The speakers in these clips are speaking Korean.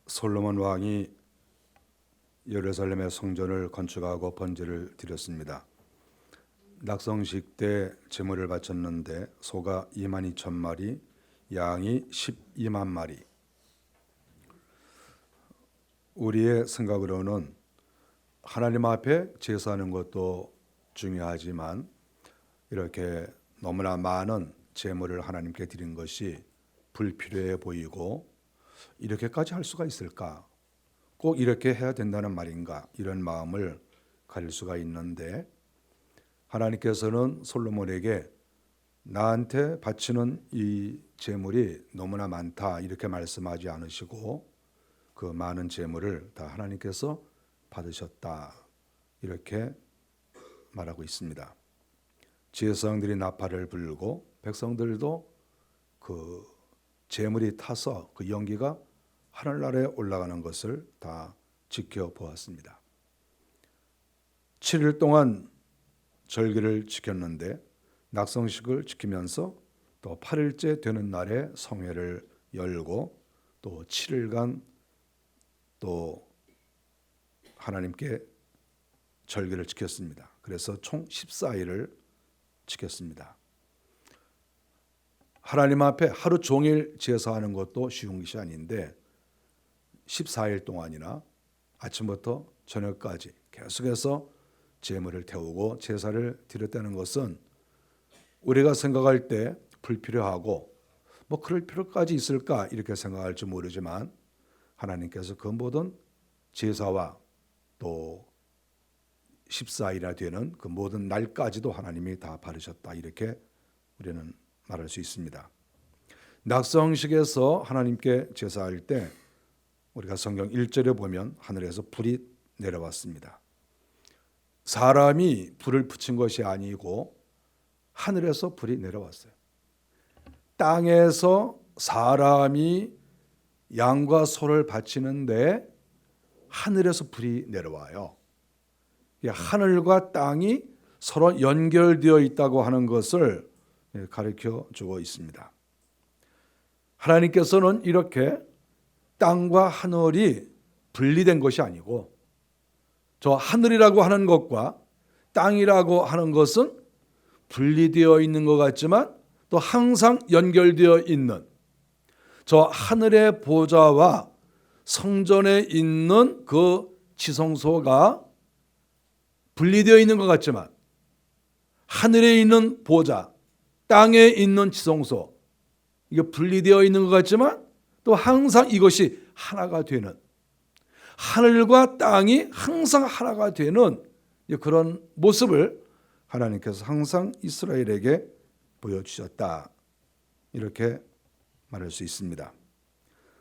솔로몬 왕이 예루살렘의 성전을 건축하고 번제를 드렸습니다. 낙성식 때 제물을 바쳤는데 소가 22,000마리, 양이 12만 마리. 우리의 생각으로는 하나님 앞에 제사하는 것도 중요하지만 이렇게 너무나 많은 제물을 하나님께 드린 것이 불필요해 보이고 이렇게까지 할 수가 있을까? 꼭 이렇게 해야 된다는 말인가? 이런 마음을 가질 수가 있는데 하나님께서는 솔로몬에게 나한테 바치는 이 제물이 너무나 많다 이렇게 말씀하지 않으시고 그 많은 제물을 다 하나님께서 받으셨다 이렇게 말하고 있습니다. 제사장들이 나팔을 불고 백성들도 그 제물이 타서 그 연기가 하늘나라에 올라가는 것을 다 지켜보았습니다. 7일 동안 절기를 지켰는데 낙성식을 지키면서 또 8일째 되는 날에 성회를 열고 또 7일간 또 하나님께 절기를 지켰습니다. 그래서 총 14일을 지켰습니다. 하나님 앞에 하루 종일 제사하는 것도 쉬운 것이 아닌데 14일 동안이나 아침부터 저녁까지 계속해서 제물을 태우고 제사를 드렸다는 것은 우리가 생각할 때 불필요하고 뭐 그럴 필요까지 있을까 이렇게 생각할지 모르지만 하나님께서 그 모든 제사와 또 14일이나 되는 그 모든 날까지도 하나님이 다 바르셨다 이렇게 우리는 말할 수 있습니다. 낙성식에서 하나님께 제사할 때 우리가 성경 1절에 보면 하늘에서 불이 내려왔습니다. 사람이 불을 붙인 것이 아니고 하늘에서 불이 내려왔어요. 땅에서 사람이 양과 소를 바치는데 하늘에서 불이 내려와요. 하늘과 땅이 서로 연결되어 있다고 하는 것을 가르쳐 주고 있습니다. 하나님께서는 이렇게 땅과 하늘이 분리된 것이 아니고 저 하늘이라고 하는 것과 땅이라고 하는 것은 분리되어 있는 것 같지만 또 항상 연결되어 있는 저 하늘의 보좌와 성전에 있는 그 지성소가 분리되어 있는 것 같지만 하늘에 있는 보좌, 땅에 있는 지성소 이게 분리되어 있는 것 같지만 또 항상 이것이 하나가 되는 하늘과 땅이 항상 하나가 되는 그런 모습을 하나님께서 항상 이스라엘에게 보여주셨다 이렇게 말할 수 있습니다.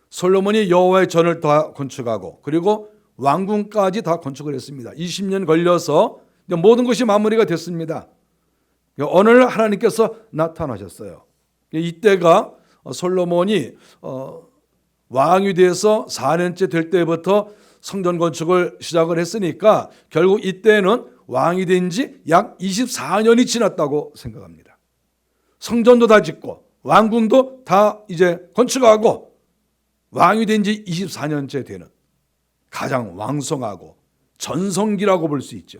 솔로몬이 여호와의 전을 다 건축하고 그리고 왕궁까지 다 건축을 했습니다. 20년 걸려서 모든 것이 마무리가 됐습니다. 어느 날 하나님께서 나타나셨어요. 이때가 솔로몬이 왕이 돼서 4년째 될 때부터 성전 건축을 시작을 했으니까 결국 이때는 왕이 된 지 약 24년이 지났다고 생각합니다. 성전도 다 짓고 왕궁도 다 이제 건축하고 왕이 된 지 24년째 되는 가장 왕성하고 전성기라고 볼 수 있죠.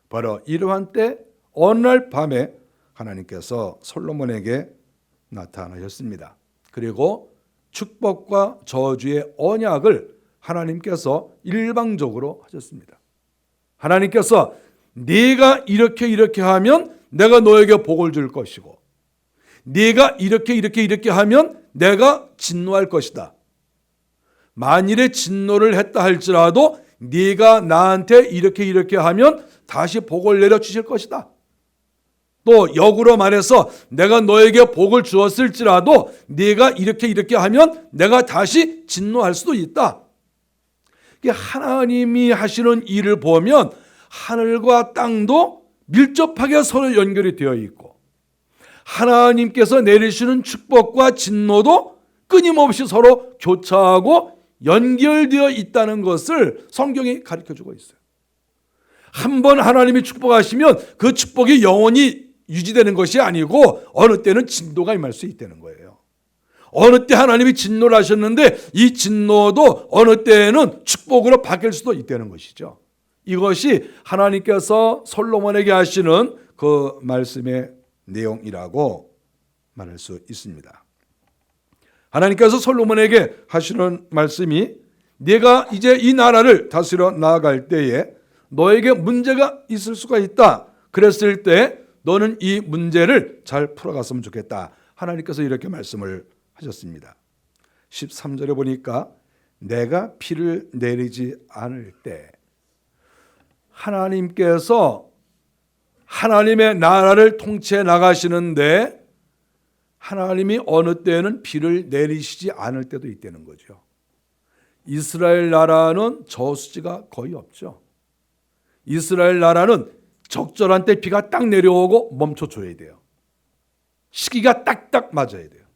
바로 이러한 때 어느 날 밤에 하나님께서 솔로몬에게 나타나셨습니다. 그리고 축복과 저주의 언약을 하나님께서 일방적으로 하셨습니다. 하나님께서 네가 이렇게 하면 내가 너에게 복을 줄 것이고 네가 이렇게 하면 내가 진노할 것이다. 만일에 진노를 했다 할지라도 네가 나한테 이렇게 하면 다시 복을 내려주실 것이다. 또 역으로 말해서 내가 너에게 복을 주었을지라도 네가 이렇게 하면 내가 다시 진노할 수도 있다. 하나님이 하시는 일을 보면 하늘과 땅도 밀접하게 서로 연결이 되어 있고 하나님께서 내리시는 축복과 진노도 끊임없이 서로 교차하고 연결되어 있다는 것을 성경이 가르쳐주고 있어요. 한번 하나님이 축복하시면 그 축복이 영원히 유지되는 것이 아니고 어느 때는 진도가 임할 수 있다는 거예요. 어느 때 하나님이 진노를 하셨는데 이 진노도 어느 때에는 축복으로 바뀔 수도 있다는 것이죠. 이것이 하나님께서 솔로몬에게 하시는 그 말씀의 내용이라고 말할 수 있습니다. 하나님께서 솔로몬에게 하시는 말씀이 네가 이제 이 나라를 다스려 나아갈 때에 너에게 문제가 있을 수가 있다. 그랬을 때 너는 이 문제를 잘 풀어갔으면 좋겠다. 하나님께서 이렇게 말씀을 하셨습니다. 13절에 보니까 내가 비를 내리지 않을 때, 하나님께서 하나님의 나라를 통치해 나가시는데 하나님이 어느 때는 비를 내리시지 않을 때도 있다는 거죠. 이스라엘 나라는 저수지가 거의 없죠. 이스라엘 나라는 적절한 때 비가 딱 내려오고 멈춰줘야 돼요. 시기가 딱딱 맞아야 돼요.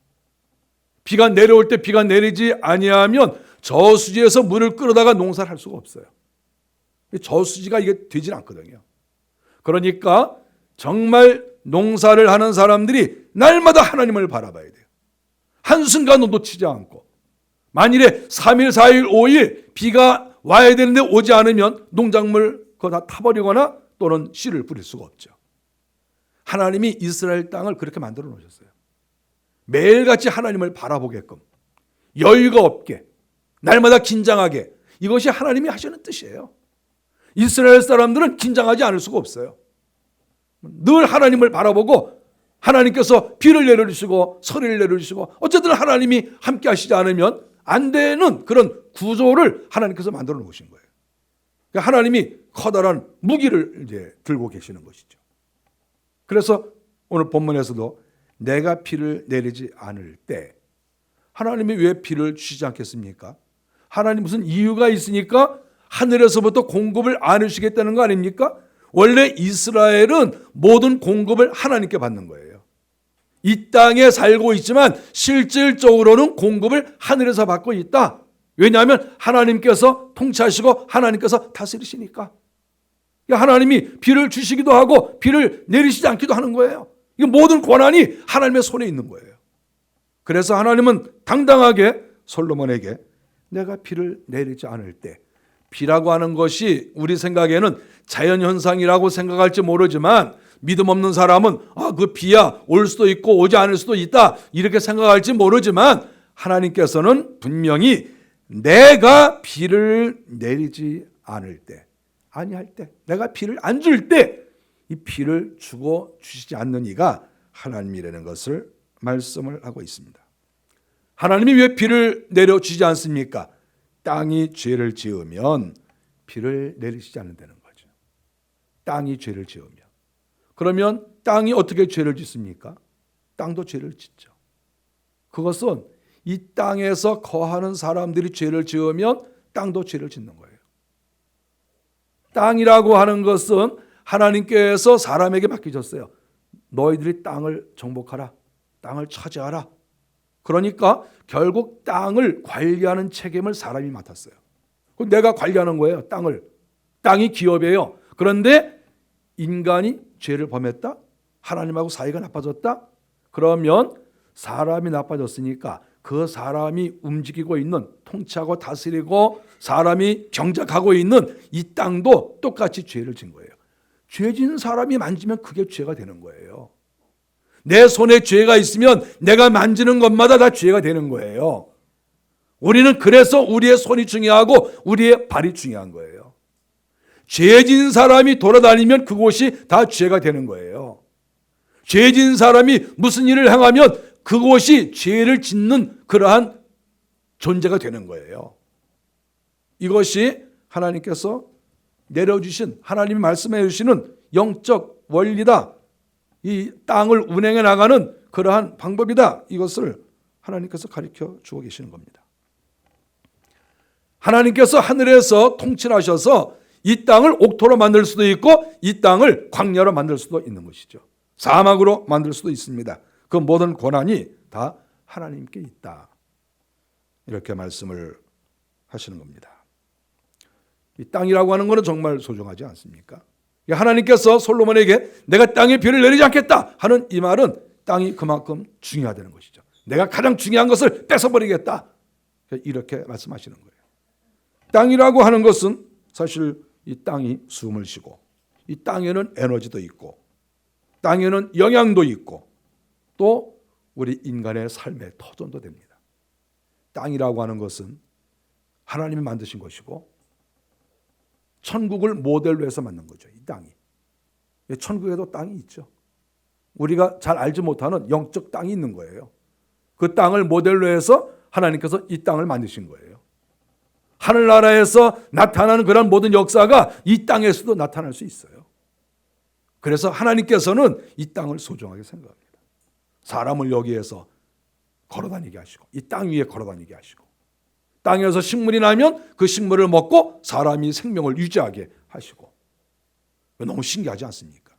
비가 내려올 때 비가 내리지 아니하면 저수지에서 물을 끌어다가 농사를 할 수가 없어요. 저수지가 이게 되질 않거든요. 그러니까 정말 농사를 하는 사람들이 날마다 하나님을 바라봐야 돼요. 한순간도 놓치지 않고. 만일에 3일, 4일, 5일 비가 와야 되는데 오지 않으면 농작물 그거 다 타버리거나 또는 씨를 뿌릴 수가 없죠. 하나님이 이스라엘 땅을 그렇게 만들어 놓으셨어요. 매일같이 하나님을 바라보게끔, 여유가 없게, 날마다 긴장하게, 이것이 하나님이 하시는 뜻이에요. 이스라엘 사람들은 긴장하지 않을 수가 없어요. 늘 하나님을 바라보고 하나님께서 비를 내려주시고 서리를 내려주시고 어쨌든 하나님이 함께 하시지 않으면 안 되는 그런 구조를 하나님께서 만들어 놓으신 거예요. 그러니까 하나님이 커다란 무기를 이제 들고 계시는 것이죠. 그래서 오늘 본문에서도 내가 비를 내리지 않을 때, 하나님이 왜 비를 주시지 않겠습니까? 하나님 무슨 이유가 있으니까 하늘에서부터 공급을 안 해주시겠다는 거 아닙니까? 원래 이스라엘은 모든 공급을 하나님께 받는 거예요. 이 땅에 살고 있지만 실질적으로는 공급을 하늘에서 받고 있다. 왜냐하면 하나님께서 통치하시고 하나님께서 다스리시니까. 하나님이 비를 주시기도 하고 비를 내리시지 않기도 하는 거예요. 이 모든 권한이 하나님의 손에 있는 거예요. 그래서 하나님은 당당하게 솔로몬에게 내가 비를 내리지 않을 때, 비라고 하는 것이 우리 생각에는 자연현상이라고 생각할지 모르지만 믿음 없는 사람은 그 비야 올 수도 있고 오지 않을 수도 있다 이렇게 생각할지 모르지만 하나님께서는 분명히 내가 비를 내리지 않을 때, 아니할 때, 내가 비를 안 줄 때 이 비를 주고 주시지 않는 이가 하나님이라는 것을 말씀을 하고 있습니다. 하나님이 왜 비를 내려주지 않습니까? 땅이 죄를 지으면 비를 내리시지 않는다는 거죠. 땅이 죄를 지으면. 그러면 땅이 어떻게 죄를 짓습니까? 땅도 죄를 짓죠. 그것은 이 땅에서 거하는 사람들이 죄를 지으면 땅도 죄를 짓는 거예요. 땅이라고 하는 것은 하나님께서 사람에게 맡기셨어요. 너희들이 땅을 정복하라. 땅을 차지하라. 그러니까 결국 땅을 관리하는 책임을 사람이 맡았어요. 내가 관리하는 거예요. 땅을. 땅이 기업이에요. 그런데 인간이 죄를 범했다? 하나님하고 사이가 나빠졌다? 그러면 사람이 나빠졌으니까 그 사람이 움직이고 있는, 통치하고 다스리고 사람이 경작하고 있는 이 땅도 똑같이 죄를 진 거예요. 죄 진 사람이 만지면 그게 죄가 되는 거예요. 내 손에 죄가 있으면 내가 만지는 것마다 다 죄가 되는 거예요. 우리는 그래서 우리의 손이 중요하고 우리의 발이 중요한 거예요. 죄 진 사람이 돌아다니면 그곳이 다 죄가 되는 거예요. 죄 진 사람이 무슨 일을 행하면 그곳이 죄를 짓는 그러한 존재가 되는 거예요. 이것이 하나님께서 내려주신, 하나님이 말씀해 주시는 영적 원리다. 이 땅을 운행해 나가는 그러한 방법이다. 이것을 하나님께서 가르쳐 주고 계시는 겁니다. 하나님께서 하늘에서 통치를 하셔서 이 땅을 옥토로 만들 수도 있고 이 땅을 광야로 만들 수도 있는 것이죠. 사막으로 만들 수도 있습니다. 그 모든 권한이 다 하나님께 있다. 이렇게 말씀을 하시는 겁니다. 이 땅이라고 하는 것은 정말 소중하지 않습니까? 하나님께서 솔로몬에게 내가 땅에 비를 내리지 않겠다 하는 이 말은 땅이 그만큼 중요하다는 것이죠. 내가 가장 중요한 것을 뺏어버리겠다. 이렇게 말씀하시는 거예요. 땅이라고 하는 것은 사실 이 땅이 숨을 쉬고 이 땅에는 에너지도 있고 땅에는 영양도 있고 또 우리 인간의 삶의 터전도 됩니다. 땅이라고 하는 것은 하나님이 만드신 것이고 천국을 모델로 해서 만든 거죠. 이 땅이. 천국에도 땅이 있죠. 우리가 잘 알지 못하는 영적 땅이 있는 거예요. 그 땅을 모델로 해서 하나님께서 이 땅을 만드신 거예요. 하늘나라에서 나타나는 그런 모든 역사가 이 땅에서도 나타날 수 있어요. 그래서 하나님께서는 이 땅을 소중하게 생각합니다. 사람을 여기에서 걸어다니게 하시고 이 땅 위에 걸어다니게 하시고 땅에서 식물이 나면 그 식물을 먹고 사람이 생명을 유지하게 하시고 너무 신기하지 않습니까?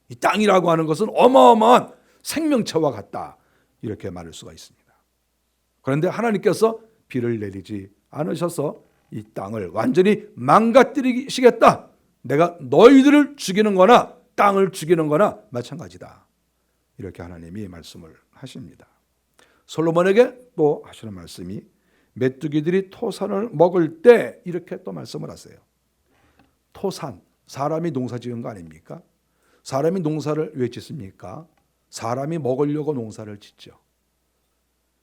이 땅이라고 하는 것은 어마어마한 생명체와 같다 이렇게 말할 수가 있습니다. 그런데 하나님께서 비를 내리지 않으셔서 이 땅을 완전히 망가뜨리시겠다. 내가 너희들을 죽이는 거나 땅을 죽이는 거나 마찬가지다. 이렇게 하나님이 말씀을 하십니다. 솔로몬에게 또 하시는 말씀이 메뚜기들이 토산을 먹을 때 이렇게 또 말씀을 하세요. 토산, 사람이 농사 지은 거 아닙니까? 사람이 농사를 왜 짓습니까? 사람이 먹으려고 농사를 짓죠.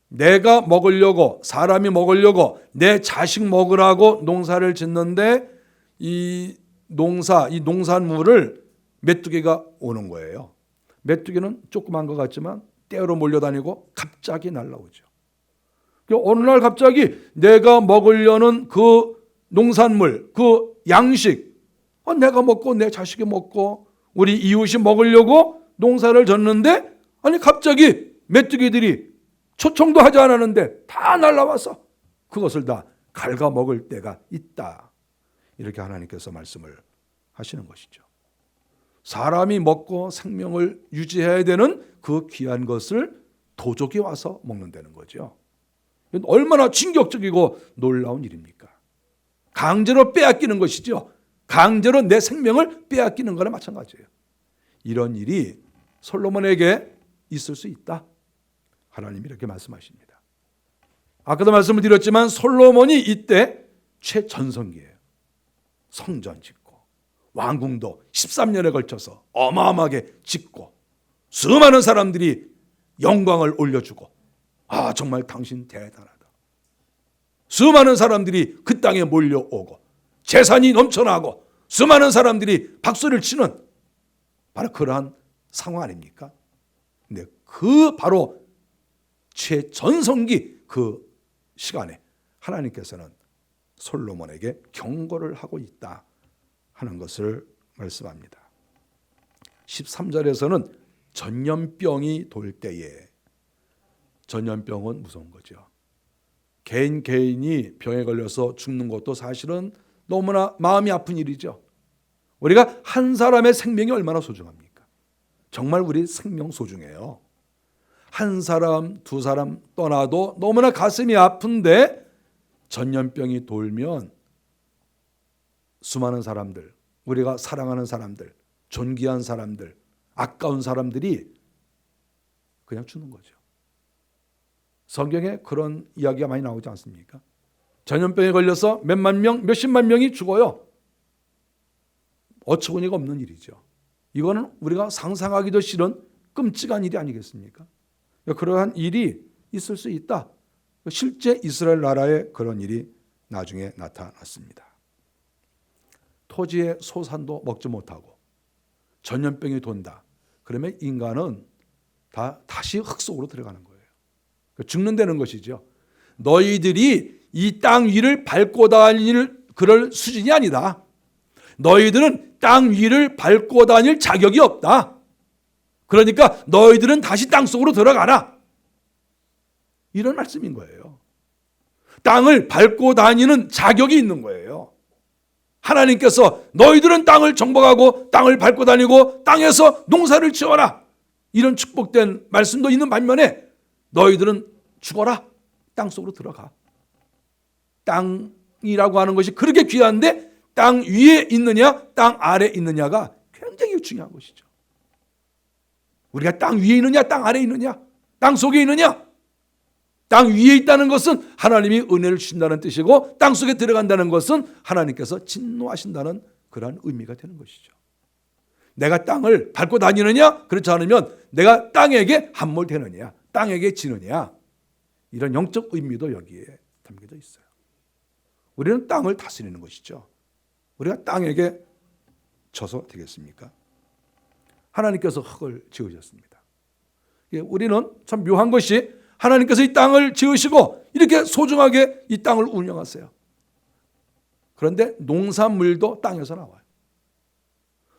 내가 먹으려고, 사람이 먹으려고, 내 자식 먹으라고 농사를 짓는데 이 농산물을 메뚜기가 오는 거예요. 메뚜기는 조그만 것 같지만 떼어로 몰려다니고 갑자기 날아오죠. 어느 날 갑자기 내가 먹으려는 그 농산물, 그 양식, 내가 먹고 내 자식이 먹고 우리 이웃이 먹으려고 농사를 졌는데 아니 갑자기 메뚜기들이 초청도 하지 않았는데 다 날아와서 그것을 다 갉아먹을 때가 있다. 이렇게 하나님께서 말씀을 하시는 것이죠. 사람이 먹고 생명을 유지해야 되는 그 귀한 것을 도적이 와서 먹는다는 거죠. 얼마나 충격적이고 놀라운 일입니까? 강제로 빼앗기는 것이죠. 강제로 내 생명을 빼앗기는 거나 마찬가지예요. 이런 일이 솔로몬에게 있을 수 있다. 하나님이 이렇게 말씀하십니다. 아까도 말씀을 드렸지만 솔로몬이 이때 최전성기예요. 성전 짓고 왕궁도 13년에 걸쳐서 어마어마하게 짓고 수많은 사람들이 영광을 올려주고 정말 당신 대단하다. 수많은 사람들이 그 땅에 몰려오고 재산이 넘쳐나고 수많은 사람들이 박수를 치는 바로 그러한 상황 아닙니까? 근데 그 바로 최전성기 그 시간에 하나님께서는 솔로몬에게 경고를 하고 있다 하는 것을 말씀합니다. 13절에서는 전염병이 돌 때에, 전염병은 무서운 거죠. 개인이 병에 걸려서 죽는 것도 사실은 너무나 마음이 아픈 일이죠. 우리가 한 사람의 생명이 얼마나 소중합니까? 정말 우리 생명 소중해요. 한 사람, 두 사람 떠나도 너무나 가슴이 아픈데 전염병이 돌면 수많은 사람들, 우리가 사랑하는 사람들, 존귀한 사람들, 아까운 사람들이 그냥 죽는 거죠. 성경에 그런 이야기가 많이 나오지 않습니까? 전염병에 걸려서 몇만 명, 몇십만 명이 죽어요. 어처구니가 없는 일이죠. 이거는 우리가 상상하기도 싫은 끔찍한 일이 아니겠습니까? 그러한 일이 있을 수 있다. 실제 이스라엘 나라에 그런 일이 나중에 나타났습니다. 토지의 소산도 먹지 못하고 전염병이 돈다. 그러면 인간은 다시 흙 속으로 들어가는 거예요. 죽는다는 것이죠. 너희들이 이 땅 위를 밟고 다닐 그럴 수준이 아니다. 너희들은 땅 위를 밟고 다닐 자격이 없다. 그러니까 너희들은 다시 땅 속으로 들어가라. 이런 말씀인 거예요. 땅을 밟고 다니는 자격이 있는 거예요. 하나님께서 너희들은 땅을 정복하고 땅을 밟고 다니고 땅에서 농사를 지어라. 이런 축복된 말씀도 있는 반면에 너희들은 죽어라. 땅 속으로 들어가. 땅이라고 하는 것이 그렇게 귀한데 땅 위에 있느냐 땅 아래에 있느냐가 굉장히 중요한 것이죠. 우리가 땅 위에 있느냐 땅 아래에 있느냐 땅 속에 있느냐 땅 위에 있다는 것은 하나님이 은혜를 주신다는 뜻이고 땅 속에 들어간다는 것은 하나님께서 진노하신다는 그러한 의미가 되는 것이죠. 내가 땅을 밟고 다니느냐? 그렇지 않으면 내가 땅에게 함몰되느냐? 땅에게 지느냐? 이런 영적 의미도 여기에 담겨져 있어요. 우리는 땅을 다스리는 것이죠. 우리가 땅에게 져서 되겠습니까? 하나님께서 흙을 지으셨습니다. 우리는 참 묘한 것이 하나님께서 이 땅을 지으시고 이렇게 소중하게 이 땅을 운영하세요. 그런데 농산물도 땅에서 나와요.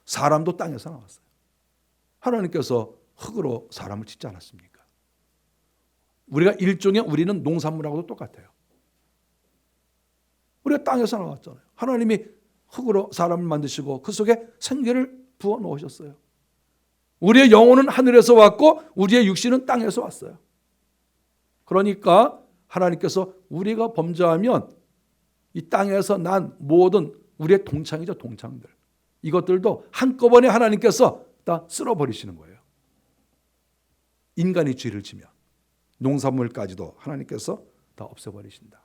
사람도 땅에서 나왔어요. 하나님께서 흙으로 사람을 짓지 않았습니까? 우리가 일종의 우리는 농산물하고도 똑같아요. 우리가 땅에서 나왔잖아요. 하나님이 흙으로 사람을 만드시고 그 속에 생기를 부어 놓으셨어요. 우리의 영혼은 하늘에서 왔고 우리의 육신은 땅에서 왔어요. 그러니까 하나님께서 우리가 범죄하면 이 땅에서 난 모든 우리의 동창이죠. 동창들. 이것들도 한꺼번에 하나님께서 다 쓸어버리시는 거예요. 인간이 죄를 지면 농산물까지도 하나님께서 다 없애버리신다.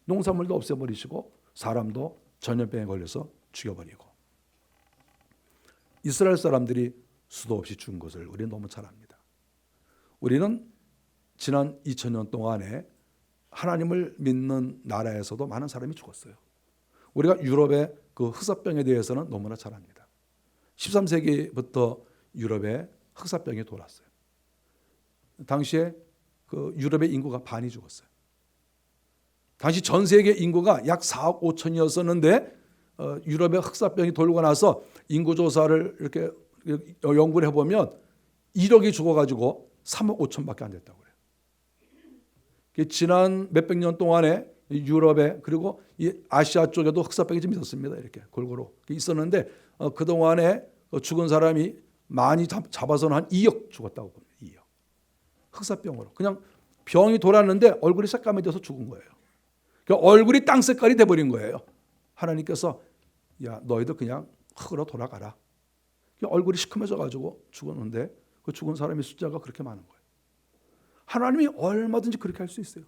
농산물도 없애버리시고 사람도 전염병에 걸려서 죽여버리고. 이스라엘 사람들이 수도 없이 죽은 것을 우리는 너무 잘 압니다. 우리는 지난 2000년 동안에 하나님을 믿는 나라에서도 많은 사람이 죽었어요. 우리가 유럽의 그 흑사병에 대해서는 너무나 잘 압니다. 13세기부터 유럽에 흑사병이 돌았어요. 당시에 그 유럽의 인구가 반이 죽었어요. 당시 전 세계 인구가 약 4억 5천이었었는데 유럽의 흑사병이 돌고 나서 인구조사를 이렇게 연구를 해보면 1억이 죽어가지고 3억 5천밖에 안 됐다고 그래요. 지난 몇백 년 동안에 유럽에 그리고 이 아시아 쪽에도 흑사병이 좀 있었습니다. 이렇게 골고루 있었는데 그동안에 죽은 사람이 많이 잡아서는 한 2억 죽었다고 봅니다. 2억. 흑사병으로. 그냥 병이 돌았는데 얼굴이 새까매져서 죽은 거예요. 그러니까 얼굴이 땅 색깔이 돼버린 거예요. 하나님께서 야 너희도 그냥 흙으로 돌아가라. 얼굴이 시커매져가지고 죽었는데 그 죽은 사람의 숫자가 그렇게 많은 거예요. 하나님이 얼마든지 그렇게 할 수 있어요.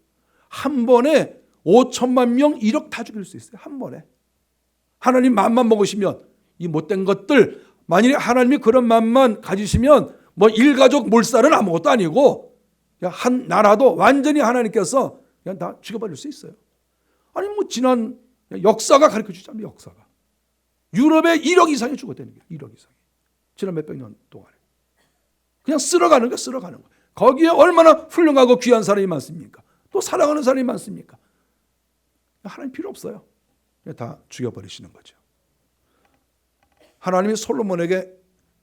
한 번에 5천만 명 1억 다 죽일 수 있어요. 한 번에. 하나님 마음만 먹으시면 이 못된 것들 만일에 하나님이 그런 마음만 가지시면 뭐 일가족 몰살은 아무것도 아니고 한 나라도 완전히 하나님께서 그냥 다 죽여버릴 수 있어요. 아니 뭐 지난 역사가 가르쳐주자면 역사가 유럽에 1억 이상이 죽었다는 거예요. 1억 이상이. 지난 몇백 년 동안에. 그냥 쓸어가는 거예요. 쓸어가는 거예요. 거기에 얼마나 훌륭하고 귀한 사람이 많습니까? 또 사랑하는 사람이 많습니까? 하나님 필요 없어요. 다 죽여버리시는 거죠. 하나님이 솔로몬에게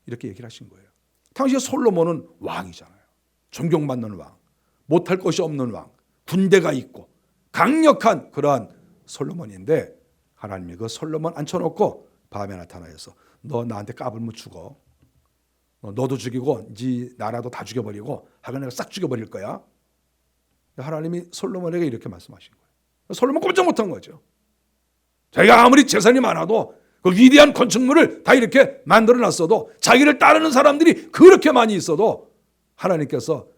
이렇게 얘기를 하신 거예요. 당시에 솔로몬은 왕이잖아요. 존경받는 왕, 못할 것이 없는 왕, 군대가 있고 강력한 그러한 솔로몬인데 하나님이 그 솔로몬 앉혀놓고 밤에 나타나서 너 나한테 까불면 죽어. 너도 죽이고 네 나라도 다 죽여버리고 하여간 내가 싹 죽여버릴 거야. 하나님이 솔로몬에게 이렇게 말씀하신 거예요. 솔로몬 꼼짝 못한 거죠. 자기가 아무리 재산이 많아도 그 위대한 건축물을 다 이렇게 만들어놨어도 자기를 따르는 사람들이 그렇게 많이 있어도 하나님께서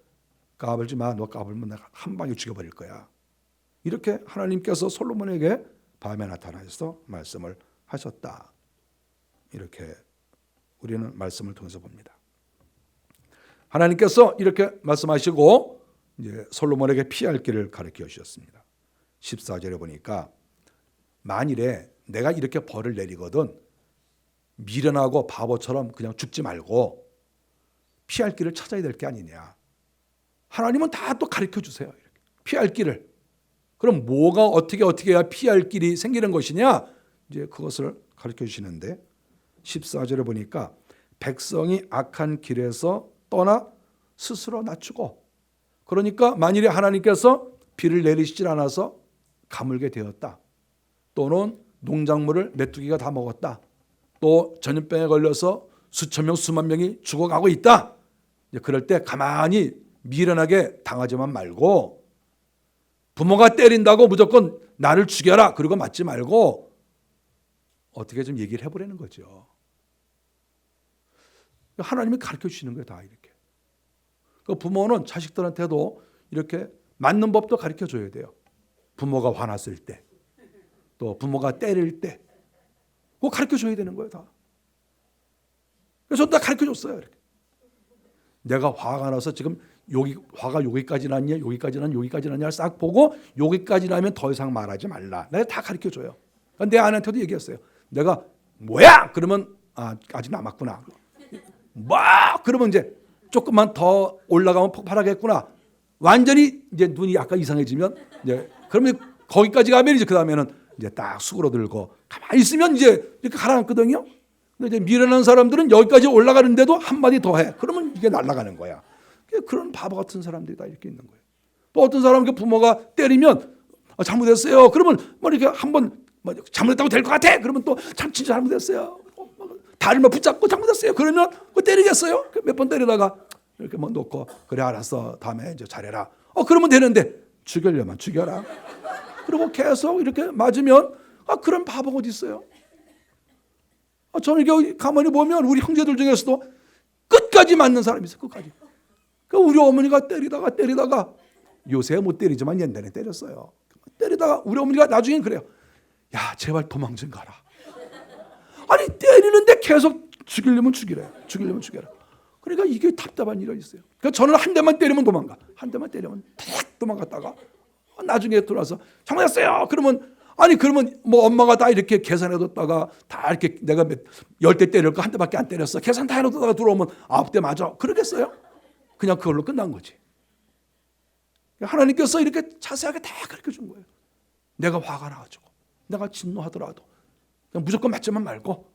까불지 마. 너 까불면 내가 한 방에 죽여버릴 거야. 이렇게 하나님께서 솔로몬에게 밤에 나타나셔서 말씀을 하셨다. 이렇게 우리는 말씀을 통해서 봅니다. 하나님께서 이렇게 말씀하시고 이제 솔로몬에게 피할 길을 가르쳐 주셨습니다. 14절에 보니까 만일에 내가 이렇게 벌을 내리거든 미련하고 바보처럼 그냥 죽지 말고 피할 길을 찾아야 될 게 아니냐. 하나님은 다 또 가르쳐 주세요. 이렇게. 피할 길을. 그럼 뭐가 어떻게 해야 피할 길이 생기는 것이냐? 이제 그것을 가르쳐 주시는데 14절에 보니까 백성이 악한 길에서 떠나 스스로 낮추고 그러니까 만일에 하나님께서 비를 내리시질 않아서 가물게 되었다. 또는 농작물을 메뚜기가 다 먹었다. 또 전염병에 걸려서 수천 명 수만 명이 죽어가고 있다. 그럴 때 가만히 미련하게 당하지만 말고 부모가 때린다고 무조건 나를 죽여라 그러고 맞지 말고 어떻게 좀 얘기를 해보라는 거죠. 하나님이 가르쳐 주시는 거예요. 다 이렇게. 그 부모는 자식들한테도 이렇게 맞는 법도 가르쳐 줘야 돼요. 부모가 화났을 때, 또 부모가 때릴 때, 그거 가르쳐 줘야 되는 거예요, 다. 그래서 다 가르쳐 줬어요. 이렇게. 내가 화가 나서 지금 화가 여기까지 났냐, 여기까지 났냐, 여기까지 났냐 싹 보고 여기까지 나면 더 이상 말하지 말라. 내가 다 가르쳐 줘요. 내 아내한테도 얘기했어요. 내가 뭐야? 그러면 아직 남았구나. 뭐? 그러면 이제 조금만 더 올라가면 폭발하겠구나. 완전히 이제 눈이 약간 이상해지면 이제 그러면 거기까지 가면 이제 그 다음에는 이제 딱 수그러들고 가만히 있으면 이제 이렇게 가라앉거든요. 근데 이제 미련한 사람들은 여기까지 올라가는데도 한마디 더 해. 그러면 이게 날아가는 거야. 그런 바보 같은 사람들이 다 이렇게 있는 거예요. 또 어떤 사람은 부모가 때리면 잘못했어요. 그러면 뭐 이렇게 한번 잘못했다고 될 것 같아. 그러면 또 진짜 잘못했어요. 다리만 붙잡고 잘못했어요. 그러면 때리겠어요? 몇 번 때리다가 이렇게 뭐 놓고 그래 알았어. 다음에 이제 잘해라. 그러면 되는데 죽이려면 죽여라. 그리고 계속 이렇게 맞으면 그런 바보가 어디 있어요? 저는 이렇게 가만히 보면 우리 형제들 중에서도 끝까지 맞는 사람이 있어요. 끝까지. 우리 어머니가 때리다가 요새 못 때리지만 옛날에 때렸어요. 때리다가 우리 어머니가 나중엔 그래요. 야 제발 도망 좀 가라. 아니 때리는데 계속 죽이려면 죽이라. 그러니까 이게 답답한 일이 있어요. 그러니까 저는 한 대만 때리면 도망가. 한 대만 때리면 탁 도망갔다가 나중에 돌아서 잘못했어요. 그러면 뭐 엄마가 다 이렇게 계산해뒀다가 다 이렇게 내가 10대 때릴 거 한 대밖에 안 때렸어. 계산 다 해놓다가 들어오면 9대 맞아. 그러겠어요? 그냥 그걸로 끝난 거지. 하나님께서 이렇게 자세하게 다 가르쳐 준 거예요. 내가 화가 나가지고 내가 진노하더라도 그냥 무조건 맞지만 말고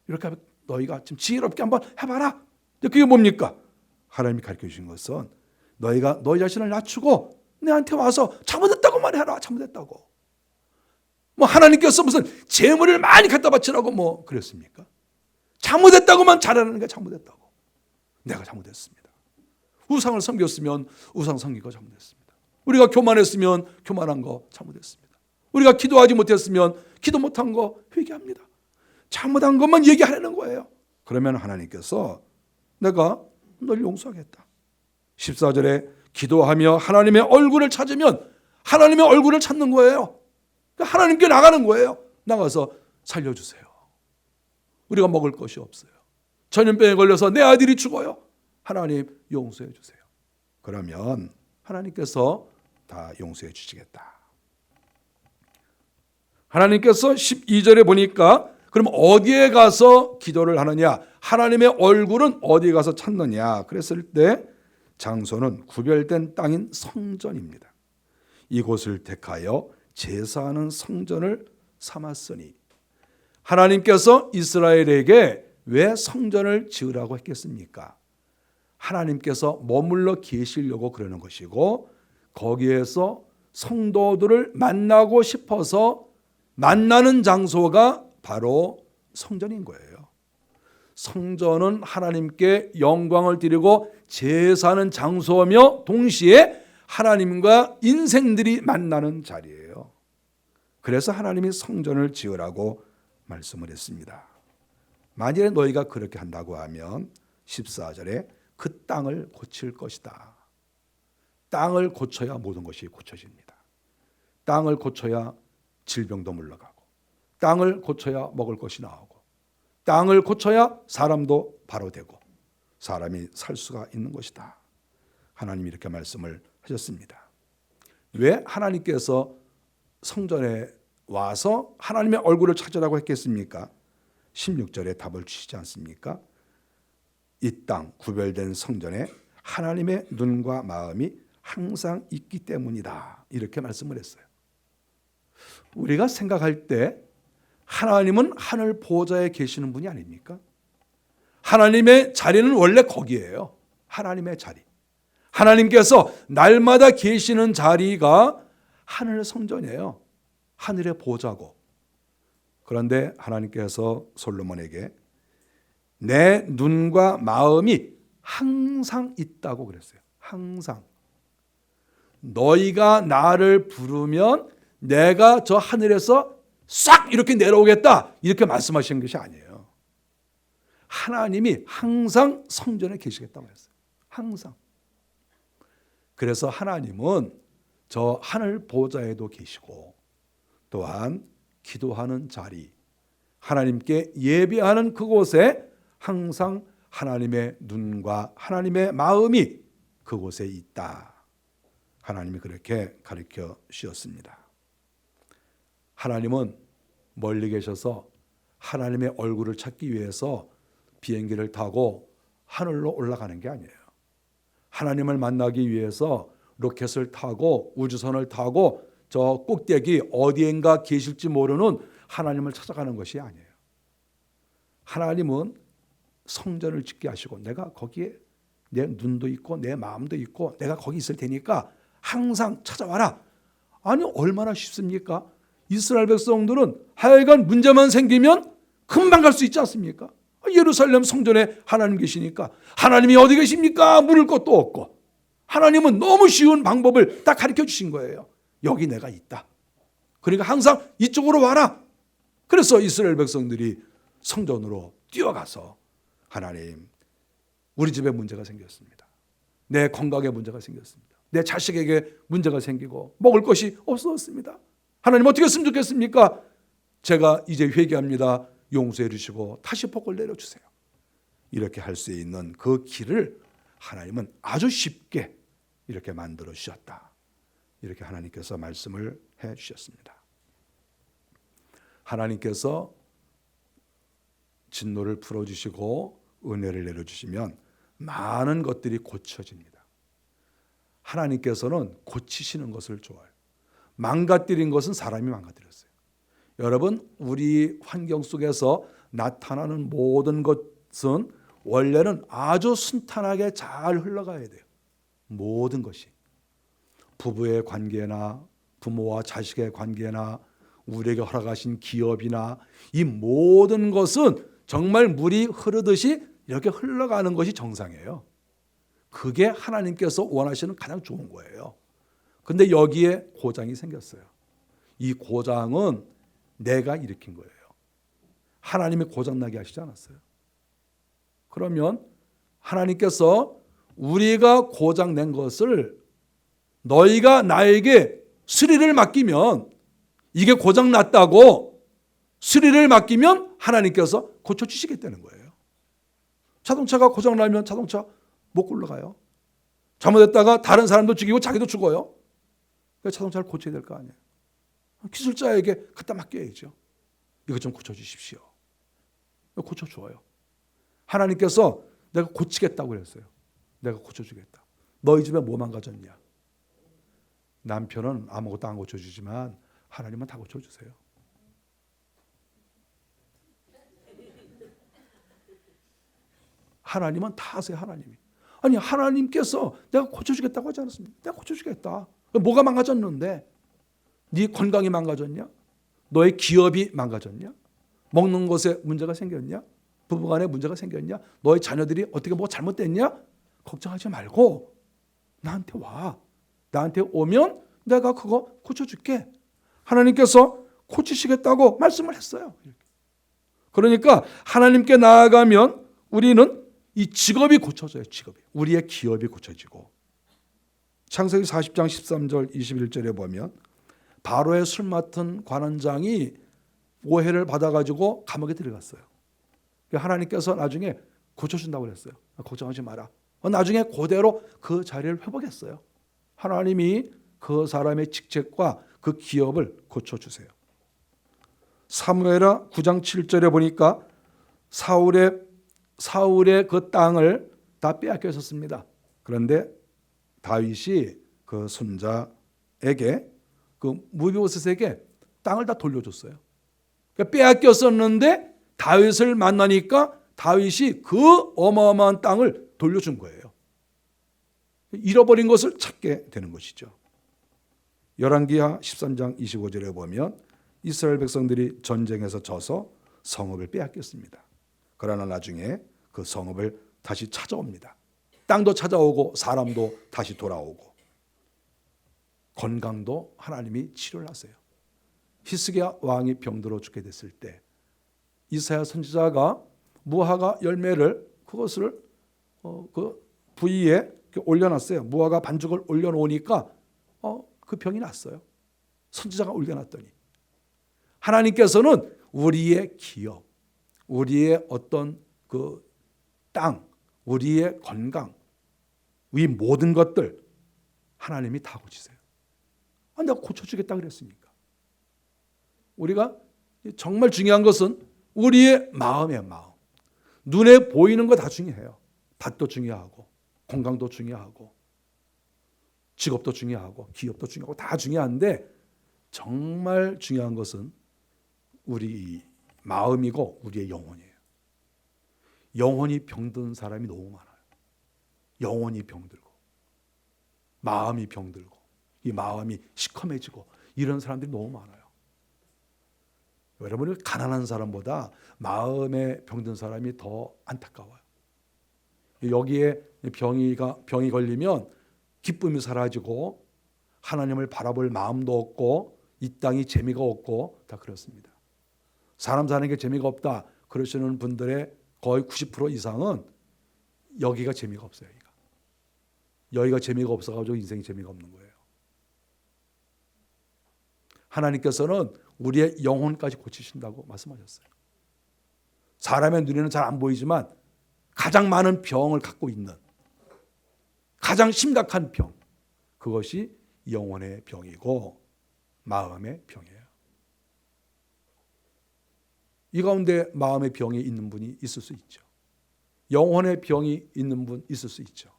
이렇게 하면 너희가 지금 지혜롭게 한번 해봐라. 그게 뭡니까? 하나님이 가르쳐 주신 것은 너희가 너희 자신을 낮추고 내한테 와서 잘못했다고만 해라. 잘못했다고. 뭐 하나님께서 무슨 재물을 많이 갖다 바치라고 뭐 그랬습니까? 잘못했다고만 잘하는 게 잘못했다고. 내가 잘못했습니다. 우상을 섬겼으면 우상 섬기고 잘못했습니다. 우리가 교만했으면 교만한 거 잘못했습니다. 우리가 기도하지 못했으면 기도 못한 거 회개합니다. 잘못한 것만 얘기하려는 거예요. 그러면 하나님께서 내가 널 용서하겠다. 14절에 기도하며 하나님의 얼굴을 찾으면 하나님의 얼굴을 찾는 거예요. 하나님께 나가는 거예요. 나가서 살려주세요. 우리가 먹을 것이 없어요. 전염병에 걸려서 내 아들이 죽어요. 하나님 용서해 주세요. 그러면 하나님께서 다 용서해 주시겠다. 하나님께서 12절에 보니까 그럼 어디에 가서 기도를 하느냐? 하나님의 얼굴은 어디에 가서 찾느냐? 그랬을 때 장소는 구별된 땅인 성전입니다. 이곳을 택하여 제사하는 성전을 삼았으니 하나님께서 이스라엘에게 왜 성전을 지으라고 했겠습니까? 하나님께서 머물러 계시려고 그러는 것이고 거기에서 성도들을 만나고 싶어서 만나는 장소가 바로 성전인 거예요. 성전은 하나님께 영광을 드리고 제사하는 장소며 동시에 하나님과 인생들이 만나는 자리예요. 그래서 하나님이 성전을 지으라고 말씀을 했습니다. 만일에 너희가 그렇게 한다고 하면 14절에 그 땅을 고칠 것이다. 땅을 고쳐야 모든 것이 고쳐집니다. 땅을 고쳐야 질병도 물러가고 땅을 고쳐야 먹을 것이 나오고 땅을 고쳐야 사람도 바로 되고 사람이 살 수가 있는 것이다. 하나님이 이렇게 말씀을 하셨습니다. 왜 하나님께서 성전에 와서 하나님의 얼굴을 찾으라고 했겠습니까? 16절에 답을 주시지 않습니까? 이 땅 구별된 성전에 하나님의 눈과 마음이 항상 있기 때문이다. 이렇게 말씀을 했어요. 우리가 생각할 때 하나님은 하늘 보좌에 계시는 분이 아닙니까? 하나님의 자리는 원래 거기에요. 하나님의 자리. 하나님께서 날마다 계시는 자리가 하늘 성전이에요. 하늘의 보좌고. 그런데 하나님께서 솔로몬에게 내 눈과 마음이 항상 있다고 그랬어요. 항상. 너희가 나를 부르면 내가 저 하늘에서 싹 이렇게 내려오겠다. 이렇게 말씀하시는 것이 아니에요. 하나님이 항상 성전에 계시겠다고 했어요. 항상. 그래서 하나님은 저 하늘 보좌에도 계시고 또한 기도하는 자리, 하나님께 예배하는 그곳에 항상 하나님의 눈과 하나님의 마음이 그곳에 있다. 하나님이 그렇게 가르쳐 주셨습니다. 하나님은 멀리 계셔서 하나님의 얼굴을 찾기 위해서 비행기를 타고 하늘로 올라가는 게 아니에요. 하나님을 만나기 위해서 로켓을 타고 우주선을 타고 저 꼭대기 어디엔가 계실지 모르는 하나님을 찾아가는 것이 아니에요. 하나님은 성전을 짓게 하시고 내가 거기에 내 눈도 있고 내 마음도 있고 내가 거기 있을 테니까 항상 찾아와라. 아니 얼마나 쉽습니까? 이스라엘 백성들은 하여간 문제만 생기면 금방 갈 수 있지 않습니까? 예루살렘 성전에 하나님 계시니까 하나님이 어디 계십니까? 물을 것도 없고 하나님은 너무 쉬운 방법을 딱 가르쳐 주신 거예요. 여기 내가 있다. 그러니까 항상 이쪽으로 와라. 그래서 이스라엘 백성들이 성전으로 뛰어가서 하나님 우리 집에 문제가 생겼습니다. 내 건강에 문제가 생겼습니다. 내 자식에게 문제가 생기고 먹을 것이 없어졌습니다. 하나님 어떻게 했으면 좋겠습니까? 제가 이제 회개합니다. 용서해 주시고 다시 복을 내려주세요. 이렇게 할 수 있는 그 길을 하나님은 아주 쉽게 이렇게 만들어 주셨다. 이렇게 하나님께서 말씀을 해 주셨습니다. 하나님께서 진노를 풀어주시고 은혜를 내려주시면 많은 것들이 고쳐집니다. 하나님께서는 고치시는 것을 좋아해요. 망가뜨린 것은 사람이 망가뜨렸어요. 여러분, 우리 환경 속에서 나타나는 모든 것은 원래는 아주 순탄하게 잘 흘러가야 돼요. 모든 것이. 부부의 관계나 부모와 자식의 관계나 우리에게 허락하신 기업이나 이 모든 것은 정말 물이 흐르듯이 이렇게 흘러가는 것이 정상이에요. 그게 하나님께서 원하시는 가장 좋은 거예요. 근데 여기에 고장이 생겼어요. 이 고장은 내가 일으킨 거예요. 하나님이 고장나게 하시지 않았어요. 그러면 하나님께서 우리가 고장낸 것을 너희가 나에게 수리를 맡기면 이게 고장났다고 수리를 맡기면 하나님께서 고쳐주시겠다는 거예요. 자동차가 고장나면 자동차 못 굴러가요. 잘못했다가 다른 사람도 죽이고 자기도 죽어요. 자동차를 고쳐야 될 거 아니에요. 기술자에게 갖다 맡겨야죠. 이거 좀 고쳐주십시오. 고쳐줘요. 하나님께서 내가 고치겠다고 그랬어요. 내가 고쳐주겠다. 너희 집에 뭐 망가졌냐? 남편은 아무것도 안 고쳐주지만 하나님은 다 고쳐주세요. 하나님은 다 하세요. 하나님이. 아니 하나님께서 내가 고쳐주겠다고 하지 않았습니까? 내가 고쳐주겠다. 뭐가 망가졌는데? 네 건강이 망가졌냐? 너의 기업이 망가졌냐? 먹는 것에 문제가 생겼냐? 부부간에 문제가 생겼냐? 너의 자녀들이 어떻게 뭐가 잘못됐냐? 걱정하지 말고 나한테 와. 나한테 오면 내가 그거 고쳐줄게. 하나님께서 고치시겠다고 말씀을 했어요. 그러니까 하나님께 나아가면 우리는 이 직업이 고쳐져요. 직업이. 우리의 기업이 고쳐지고. 창세기 40장 13절 21절에 보면 바로의 술 맡은 관원장이 오해를 받아가지고 감옥에 들어갔어요. 하나님께서 나중에 고쳐준다고 그랬어요. 걱정하지 마라. 나중에 그대로 그 자리를 회복했어요. 하나님이 그 사람의 직책과 그 기업을 고쳐주세요. 사무엘하 9장 7절에 보니까 사울의 그 땅을 다 빼앗겨 있었습니다. 그런데 다윗이 그 손자에게 그 무비보셋에게 땅을 다 돌려줬어요. 그러니까 빼앗겼었는데 다윗을 만나니까 다윗이 그 어마어마한 땅을 돌려준 거예요. 잃어버린 것을 찾게 되는 것이죠. 열왕기하 13장 25절에 보면 이스라엘 백성들이 전쟁에서 져서 성읍을 빼앗겼습니다. 그러나 나중에 그 성읍을 다시 찾아옵니다. 땅도 찾아오고 사람도 다시 돌아오고 건강도 하나님이 치료를 하세요. 히스기야 왕이 병들어 죽게 됐을 때 이사야 선지자가 무화과 열매를 그것을 그 부위에 올려놨어요. 무화과 반죽을 올려놓으니까 그 병이 났어요. 선지자가 올려놨더니. 하나님께서는 우리의 기업, 우리의 어떤 그 땅, 우리의 건강, 이 모든 것들 하나님이 다 고치세요. 내가 고쳐주겠다 그랬으니까. 우리가 정말 중요한 것은 우리의 마음이에요. 마음. 눈에 보이는 거 다 중요해요. 밭도 중요하고 건강도 중요하고 직업도 중요하고 기업도 중요하고 다 중요한데 정말 중요한 것은 우리 마음이고 우리의 영혼이에요. 영혼이 병든 사람이 너무 많아요. 영혼이 병들고 마음이 병들고 이 마음이 시커매지고 이런 사람들이 너무 많아요. 여러분이 가난한 사람보다 마음에 병든 사람이 더 안타까워요. 여기에 병이 걸리면 기쁨이 사라지고 하나님을 바라볼 마음도 없고 이 땅이 재미가 없고 다 그렇습니다. 사람 사는 게 재미가 없다 그러시는 분들의 거의 90% 이상은 여기가 재미가 없어요. 여기가 재미가 없어가지고 인생이 재미가 없는 거예요. 하나님께서는 우리의 영혼까지 고치신다고 말씀하셨어요. 사람의 눈에는 잘 안 보이지만 가장 많은 병을 갖고 있는 가장 심각한 병, 그것이 영혼의 병이고 마음의 병이에요. 이 가운데 마음의 병이 있는 분이 있을 수 있죠. 영혼의 병이 있는 분 있을 수 있죠.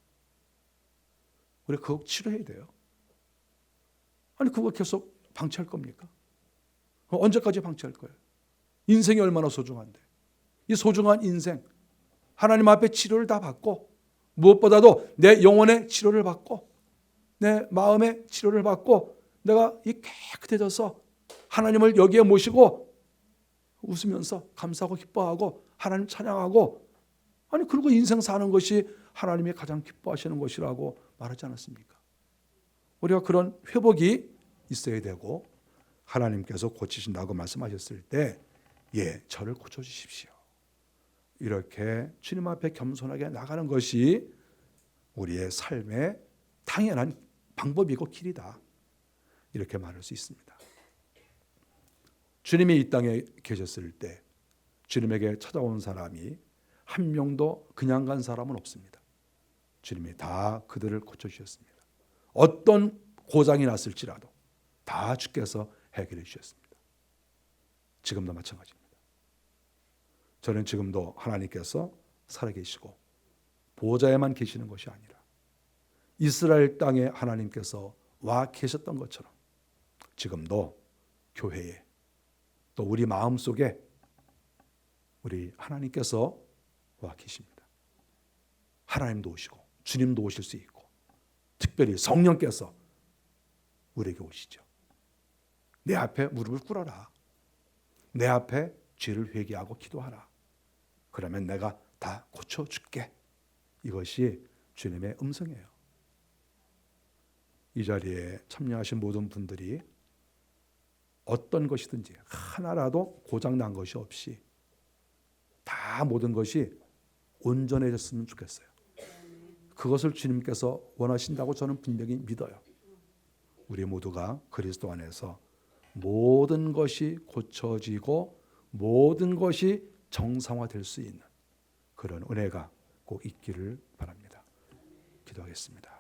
우리 그거 치료해야 돼요. 아니 그거 계속 방치할 겁니까? 언제까지 방치할 거예요? 인생이 얼마나 소중한데. 이 소중한 인생 하나님 앞에 치료를 다 받고 무엇보다도 내 영혼의 치료를 받고 내 마음의 치료를 받고 내가 이 깨끗해져서 하나님을 여기에 모시고 웃으면서 감사하고 기뻐하고 하나님 찬양하고 아니 그리고 인생 사는 것이 하나님이 가장 기뻐하시는 것이라고 말하지 않았습니까? 우리가 그런 회복이 있어야 되고 하나님께서 고치신다고 말씀하셨을 때 저를 고쳐주십시오. 이렇게 주님 앞에 겸손하게 나가는 것이 우리의 삶의 당연한 방법이고 길이다. 이렇게 말할 수 있습니다. 주님이 이 땅에 계셨을 때 주님에게 찾아온 사람이 한 명도 그냥 간 사람은 없습니다. 주님이 다 그들을 고쳐주셨습니다. 어떤 고장이 났을지라도 다 주께서 해결해 주셨습니다. 지금도 마찬가지입니다. 저는 지금도 하나님께서 살아계시고 보좌에만 계시는 것이 아니라 이스라엘 땅에 하나님께서 와 계셨던 것처럼 지금도 교회에 또 우리 마음속에 우리 하나님께서 와 계십니다. 하나님도 오시고 주님도 오실 수 있고 특별히 성령께서 우리에게 오시죠. 내 앞에 무릎을 꿇어라. 내 앞에 죄를 회개하고 기도하라. 그러면 내가 다 고쳐줄게. 이것이 주님의 음성이에요. 이 자리에 참여하신 모든 분들이 어떤 것이든지 하나라도 고장난 것이 없이 다 모든 것이 온전해졌으면 좋겠어요. 그것을 주님께서 원하신다고 저는 분명히 믿어요. 우리 모두가 그리스도 안에서 모든 것이 고쳐지고 모든 것이 정상화될 수 있는 그런 은혜가 꼭 있기를 바랍니다. 기도하겠습니다.